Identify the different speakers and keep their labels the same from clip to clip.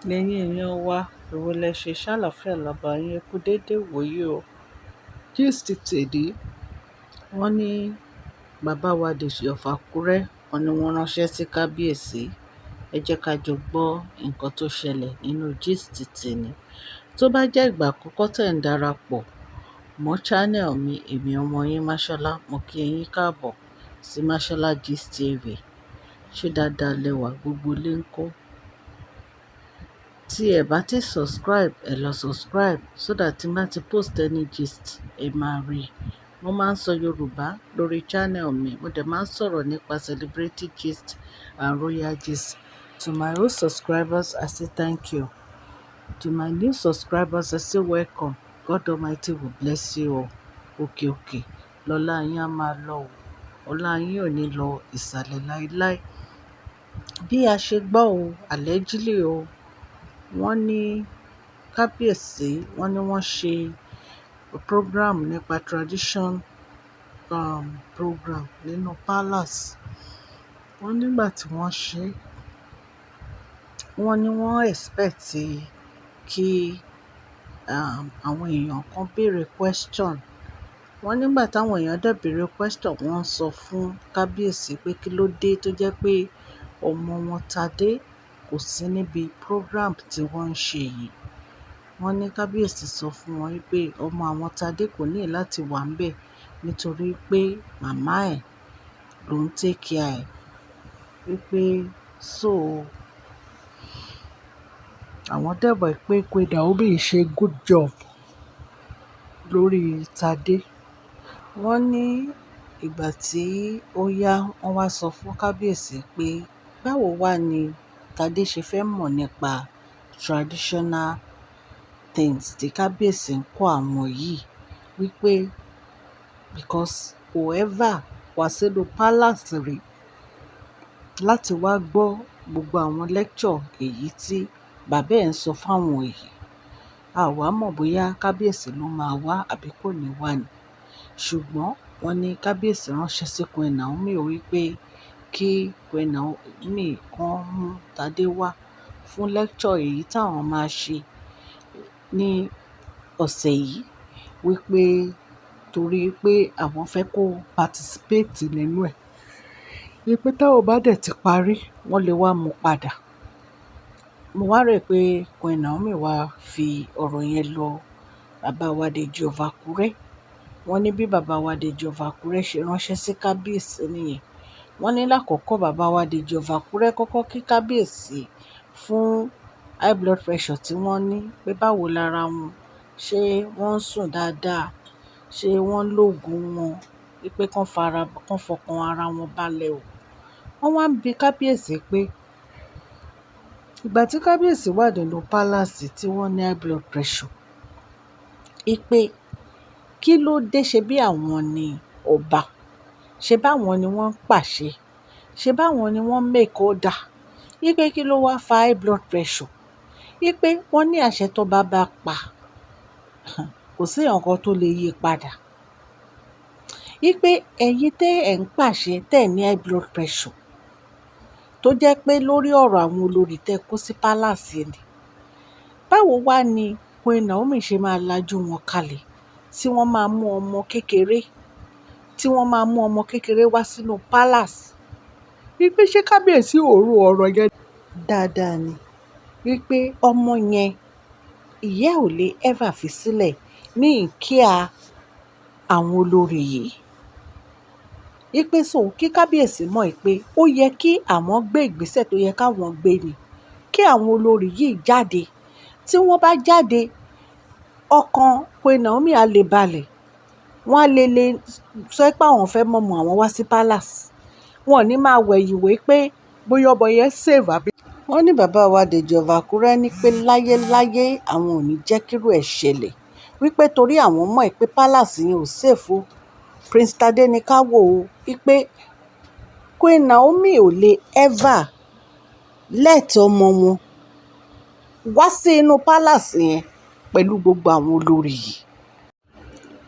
Speaker 1: Lẹ́yìn èèyàn wa, èwo lẹ ṣe ṣàlàáfíà làbá yín kú déédéé wòye o. Gist tèdí, wọ́n ní bàbá wa Deji of Akure, wọ́n ní wọ́n ránṣẹ́ sí kábíyèsí. Ẹ jẹ́ ká jọ gbọ́ nǹkan tó ṣẹlẹ̀ nínú gist tèní. Tó bá jẹ́ ìgbà àkọ́kọ́ tẹ̀ ń darapọ̀ mọ́ channel mi, èmi ọmọ yín Máṣọ́lá, mo kí yín káàbọ̀ sí Máṣọ́lá Gist TV. Ṣé dáadáa lẹ́wà gbogbo lé ń kọ́? Tí ẹ bá ti subscribe, ẹ lọ subscribe so that tí n bá ti post any gist, ẹ máa rí. Mo máa ń sọ Yorùbá lórí channel mi, mo dẹ̀ máa ń sọ̀rọ̀ nípa celebrity gist and royal gist. To my old subscribers, I say thank you. To my new subscribers, I say welcome. God Almighty will bless you all. Òkè òkè lọ́lá yín á máa lọ o. Ọlá yín ò ní lọ ìsàlẹ̀ láíláí. Bí a ṣe gbọ́ o, allegedly o, wọ́n ní kábíyèsí, wọ́n ní wọ́n ṣe program nípa tradition program nínú palace. Wọ́n nígbà tí wọ́n ṣe, wọ́n ní wọ́n expect kí àwọn èèyàn kan béèrè question. Wọ́n nígbà táwọn èèyàn dẹ̀ béèrè question, wọ́n sọ fún kábíyèsí pé kí ló dé tó jẹ́ pé ọmọ wọn Tadé kò sí níbi program tí wọ́n ń ṣe yìí. Wọ́n ní kábíyèsí sọ fún wọn wípé ọmọ àwọn Tadé kò ní láti wà ńbẹ̀ nítorí pé màmá ẹ̀ ló ń take care ẹ̀. Wípé so àwọn dẹ̀ mọ̀ pé Queen Naomi ṣe good job lórí Tadé. Wọ́n ní ìgbà tí ó yá, wọ́n wá sọ fún kábíyèsí pé báwo wá ni Tadé ṣe fẹ́ mọ̀ nípa traditional things tí kábíyèsí ń kọ́ àwọn yìí. Wípé because whoever wá sínú palace rí láti wá gbọ́ gbogbo àwọn lecture èyí tí bàbá ẹ̀ ń sọ fáwọn yìí. A wá mọ̀ bóyá kábíyèsí ló máa wá àbí kò ní wá ni. Ṣùgbọ́n wọ́n ní kábíyèsí ránṣẹ́ sí Queen Naomi wípé kí Queen Naomi kan mú Tadé wá fún lecture èyí táwọn máa ṣe ní ọ̀sẹ̀ yìí. Wípé torí pé àwọn fẹ́ kó participate nínú ẹ̀. Wípé táwọn bá dẹ̀ ti parí, wọ́n lè wá mú padà. Mo wá rò pé Queen Naomi wá fi ọ̀rọ̀ yẹn lọ bàbá wa Deji of Akure. Wọ́n ní bí bàbá wa Deji of Akure ṣe ránṣẹ́ sí kábíyèsí nìyẹn. Wọ́n ní lákọ̀ọ́kọ́ bàbá wa Deji of Akure kọ́kọ́ kí kábíyèsí fún high blood pressure tí wọ́n ní pé báwo lára wọn, ṣé wọ́n ń sùn dáadáa, ṣé wọ́n ń lòògùn wọn, wípé kán fọkàn ara wọn balẹ̀ o. Wọ́n wá ń bi kábíyèsí pé ìgbà tí kábíyèsí wà nínú palace tí wọ́n ní high blood pressure, wípé kí ló dé ṣe bí àwọn ni ọba, ṣe báwọn ni wọ́n ń pàṣẹ, ṣe báwọn ni wọ́n make order. Wípé kí ló wá fa high blood pressure. Wípé wọ́n ní àṣẹ tó bá pa, kò sí nǹkan tó lè yí padà. Wípé ẹ̀yin tẹ́ ẹ̀ ń pàṣẹ tẹ́ ẹ̀ ní high blood pressure tó jẹ́ pé lórí ọ̀rọ̀ àwọn olórí tẹ́ kó sí palace ni. Báwo wá ni Queen Naomi ṣe máa lajú wọn kalẹ̀ tí wọ́n máa mú ọmọ kékeré, tí wọ́n máa mú ọmọ kékeré wá sínú palace. Wípé ṣé kábíyèsí ò ro ọ̀rọ̀ yẹn dáadáa ni. Wípé ọmọ yẹn ìyá ò lè ever fi sílẹ̀ ní ìkíà àwọn olórí yìí. Wípé so kí kábíyèsí mọ̀ pé ó yẹ kí àwọn gbé ìgbésẹ̀ tó yẹ káwọn gbé ni. Kí àwọn olórí yìí jáde. Tí wọ́n bá jáde, ọkàn Queen Naomi á lè balẹ̀. Wọ́n á lè sọ pé àwọn fẹ́ mọ̀mọ́ àwọn wá sí palace. Wọn ò ní máa wẹ̀yìn wé pé bóyá ọmọ yẹn save àbí. Wọ́n ní bàbá wa Deji of Akure ní pé láyéláyé àwọn ò ní jẹ́ kírú ẹ̀ ṣẹlẹ̀. Wípé torí àwọn mọ̀ pé palace yẹn ò safe o. Prince Tadenikawo o. Wípé Queen Naomi ò lè ever let ọmọ wọn wá sí inú palace yẹn pẹ̀lú gbogbo àwọn olórí yìí.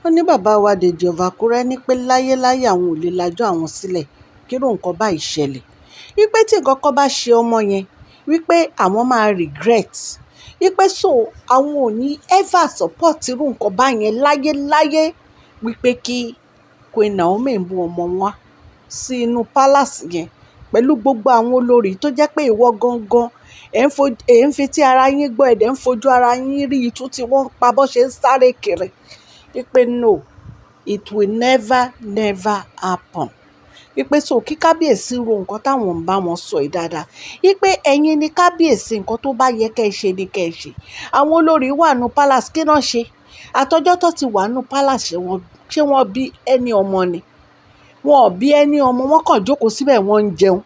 Speaker 1: Wọ́n ní bàbá wa Deji of Akure ní pé láyéláyé àwọn ò lè lajú àwọn sílẹ̀ kírú nǹkan báyìí ṣẹlẹ̀. Wípé tí nǹkan kan bá ṣe ọmọ yẹn, wípé àwọn máa regret wípé so àwọn ò ní ever support irú nǹkan báyẹn láyéláyé wípé kí Queen Naomi mú ọmọ wọn sí inú palace yẹn pẹ̀lú gbogbo àwọn olórí tó jẹ́ pé ìwọ gangan ẹ̀ ń fi tí ara yín gbọ́ ẹ̀dẹ̀ ń fojú ara yín rí itú tí wọ́n ń pa bọ́ ṣe ń sáré kiri wípé no, it will never happen wípé so kí kábíyèsí ro nǹkan táwọn ń bá wọn sọ yìí dáadáa wípé ẹ̀yin ni kábíyèsí, nǹkan tó bá yẹ kẹ́ ẹ ṣe ni kẹ́ ẹ ṣe. Àwọn olórí wà nù palace, kí náà ṣe àtọjọ́ tó ti wà nù palace, ṣé wọ́n bí ẹni ọmọ ni? Wọn ò bí ẹni ọmọ, wọ́n kàn jókòó síbẹ̀ wọ́n ń jẹun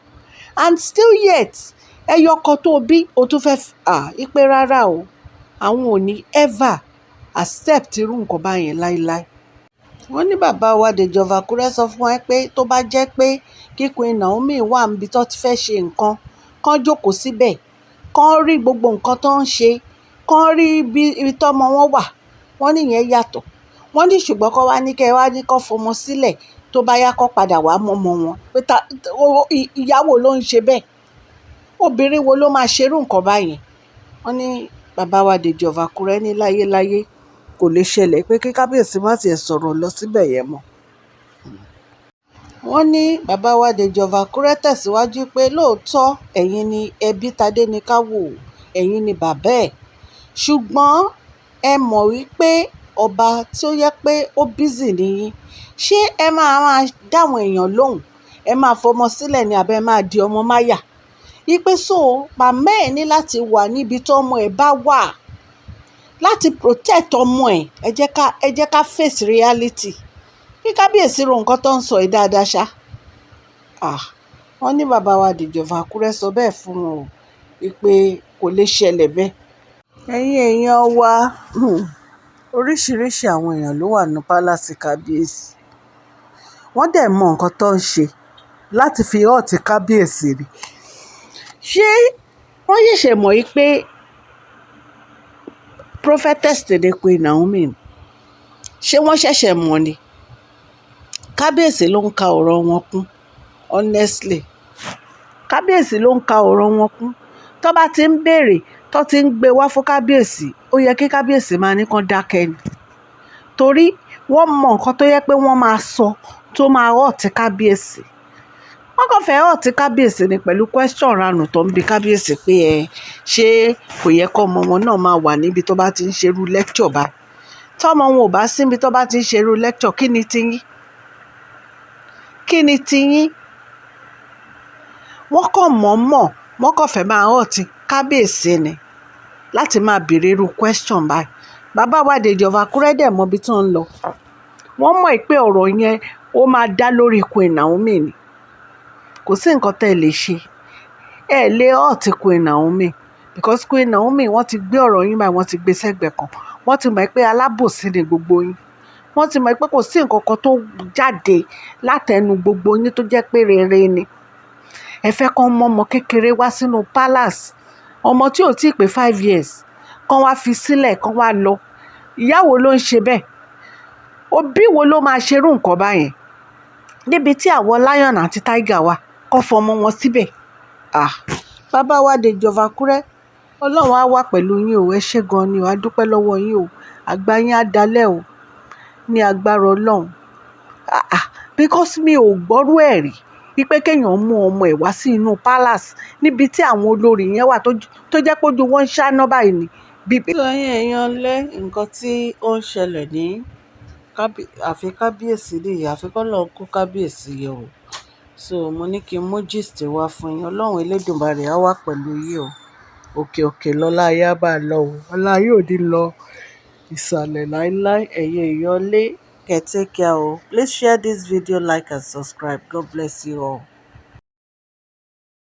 Speaker 1: and still yet ẹyọ kan tó bí o tún fẹ́ wípé rárá o, àwọn ò ní ever accept irú nǹkan báyẹn láíláí. Wọ́n ní bàbá wa Deji of Akure sọ fún wa pé tó bá jẹ́ pé kí Queen Naomi wà níbi tó ti fẹ́ ṣe nǹkan, kán jókòó síbẹ̀, kán rí gbogbo nǹkan tó ń ṣe, kán rí ibi tọ́mọ wọn wà, wọ́n níyẹn yàtọ̀. Wọ́n ní ṣùgbọ́n kán wá ní kẹ́ ẹ wá ní kán fọmọ sílẹ̀ tó bá yá kán padà wá mọ́mọ wọn pé ìyá wo ló ń ṣe bẹ́ẹ̀, obìnrin wo ló máa ṣerú nǹkan báyẹn. Wọ́n ní bàbá wa Deji of Akure ní láyéláyé kò lè ṣẹlẹ̀ pé kí kábíyèsí má tiẹ̀ sọ̀rọ̀ lọ síbẹ̀ yẹn mọ́. Wọ́n ní bàbá wa Deji of Akure tẹ̀síwájú pé lóòótọ́ ẹ̀yin ni ẹbí Tadenikawo, ẹ̀yin ni bàbá ẹ̀, ṣùgbọ́n ẹ mọ̀ wípé ọba tí ó yẹ pé ó bízì nìyí, ṣé ẹ máa dáwọn èèyàn lóhùn, ẹ máa fọmọ sílẹ̀ ni àbẹ́ máa di ọmọ máyà? Wípé so màmá ẹ̀ ní láti wà níbi tó ọmọ ẹ̀ bá wà láti protect ọmọ ẹ̀. Ẹ jẹ́ ká face reality. Kí kábíyèsí ro nǹkan tó ń sọ yìí dáadáa ṣá. Wọ́n ní bàbá wa Deji of Akure sọ bẹ́ẹ̀ fún wọn o wípé kò lè ṣẹlẹ̀ bẹ́ẹ̀. Ẹ̀yin èèyàn wa, oríṣiríṣi àwọn èèyàn ló wà ní pálásì kábíyèsí. Wọ́n dẹ̀ mọ nǹkan tó ń ṣe láti fi hurt kábíyèsí rí. Ṣé wọ́n ṣẹ̀ṣẹ̀ mọ̀ wípé prophetess ni Queen Naomi? Ṣé wọ́n ṣẹ̀ṣẹ̀ mọ̀ ni? Kábíyèsí ló ń ka ọ̀rọ̀ wọn kún, honestly. Kábíyèsí ló ń ka ọ̀rọ̀ wọn kún. Tó bá ti ń béèrè, tó ti ń gbé wá fún kábíyèsí, ó yẹ kí kábíyèsí máa ní kán dákẹ́ ni. Torí wọ́n mọ nǹkan tó yẹ pé wọ́n máa sọ tó máa hurt kábíyèsí. Wọ́n kàn fẹ́ hurt kábíyèsí ni pẹ̀lú question ranù tó ń bi kábíyèsí pé ṣé kò yẹ kó ọmọ wọn náà máa wà níbi tó bá ti ń ṣerú lecture báyìí? Tọ́mọ wọn ò bá síbi tó bá ti ń ṣerú lecture, kí ni tiyín? Kí ni tiyín? Wọ́n kàn mọ̀ọ́mọ̀, wọ́n kàn fẹ́ máa hurt kábíyèsí ni láti máa béèrè irú question báyìí. Bàbá wa Deji of Akure dẹ̀ mọ ibi tó ń lọ. Wọ́n mọ̀ pé ọ̀rọ̀ yẹn ó máa dá lórí Queen Naomi ni. Kò sí nǹkan tẹ́ ẹ lè ṣe. Ẹ lè hurt Queen Naomi because Queen Naomi wọ́n ti gbé ọ̀rọ̀ yín báyìí, wọ́n ti gbé sẹ́gbẹ̀ẹ́ kan. Wọ́n ti mọ̀ pé alábòsí ni gbogbo yín. Wọ́n ti mọ̀ pé kò sí nǹkan kan tó jáde látẹnu gbogbo yín tó jẹ́ pé rere ni. Ẹ fẹ́ kán mọ́ ọmọ kékeré wá sínú palace, ọmọ tí ò tí ì pé 5 years, kán wá fi sílẹ̀, kán wá lọ. Ìyá wo ló ń ṣe bẹ́ẹ̀? Òbí wo ló máa ṣerú nǹkan báyẹn? Níbi tí àwọn lion àti tiger wà, kán fọmọ wọn síbẹ̀. Bàbá wa Deji of Akure, Ọlọ́run á wà pẹ̀lú yín o, ẹ ṣé gan ni o, a dúpẹ́ lọ́wọ́ yín o, àgbà yín á dalẹ̀ o, ní agbára Ọlọ́run. Because mi ò gbọ́rú ẹ̀ rí wípé kéèyàn mú ọmọ ẹ̀ wá sí inú palace níbi tí àwọn olórí yẹn wà tó jẹ́ pé ojú wọn ń ṣáná báyìí ni. Sọ yín èèyàn lé nǹkan tí ó ń ṣẹlẹ̀ ní àfi kábíyèsí nìyí, àfi k'Ọlọ́run kó kábíyèsí yọ o. So mo ní kí n mú gist wá fún yín. Ọlọ́run Elédùmarè á wà pẹ̀lú yín o. Òkè òkè lọ́lá ayé á bá lọ o. Ọlá ayé ò ní lọ ìsàlẹ̀ láíláí. Ẹ̀yin èèyàn lé, take care o. Please share this video, like and subscribe. God bless you all.